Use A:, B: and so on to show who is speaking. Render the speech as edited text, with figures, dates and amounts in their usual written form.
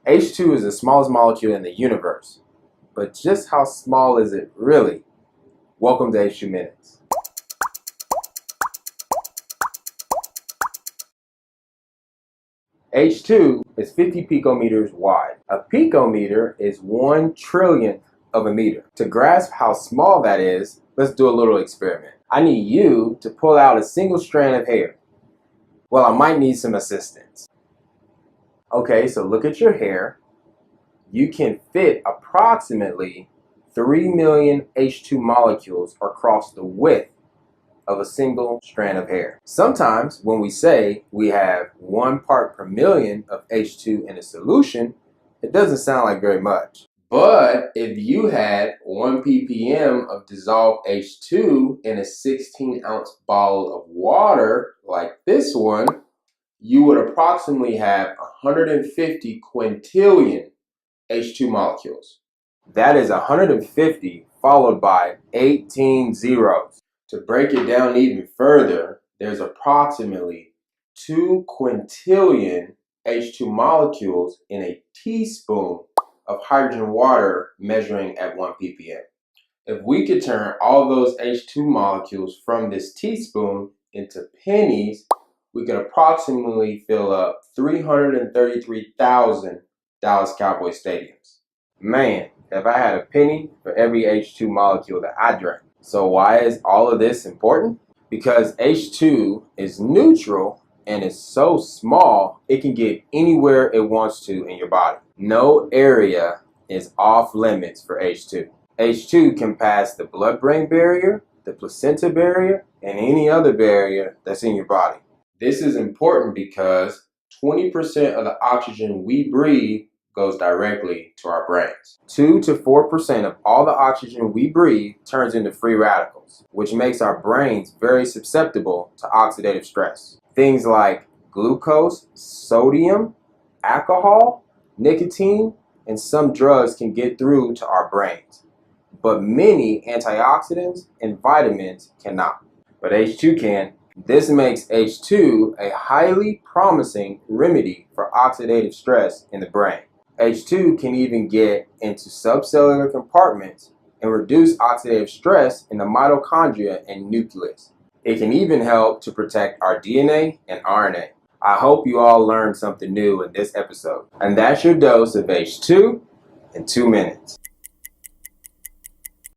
A: H2 is the smallest molecule in the universe, but just how small is it really? Welcome to H2 Minutes. H2 is 50 picometers wide. A picometer is 1/1,000,000th of a meter. To grasp how small that is, let's do a little experiment. I need you to pull out a single strand of hair. Well, I might need some assistance. Okay, so look at your hair. You can fit approximately 3 million H2 molecules across the width of a single strand of hair. Sometimes when we say we have 1 part per million of H2 in a solution, it doesn't sound like very much. But if you had 1 ppm of dissolved H2 in a 16-ounce bottle of water like this one, you would approximately have 150 quintillion H2 molecules. That is 150 followed by 18 zeros. To break it down even further, there's approximately 2 quintillion H2 molecules in a teaspoon of hydrogen water measuring at 1 ppm. If we could turn all those H2 molecules from this teaspoon into pennies, we could approximately fill up 333,000 Dallas Cowboys stadiums. Man, if I had a penny for every H2 molecule that I drank. So why is all of this important? Because H2 is neutral and is so small, it can get anywhere it wants to in your body. No area is off limits for H2. H2 can pass the blood-brain barrier, the placenta barrier, and any other barrier that's in your body. This is important because 20% of the oxygen we breathe goes directly to our brains. 2 to 4% of all the oxygen we breathe turns into free radicals, which makes our brains very susceptible to oxidative stress. Things like glucose, sodium, alcohol, nicotine, and some drugs can get through to our brains. But many antioxidants and vitamins cannot. But H2 can. This makes H2 a highly promising remedy for oxidative stress in the brain. H2 can even get into subcellular compartments and reduce oxidative stress in the mitochondria and nucleus. It can even help to protect our DNA and RNA. I hope you all learned something new in this episode. And that's your dose of H2 in 2 minutes.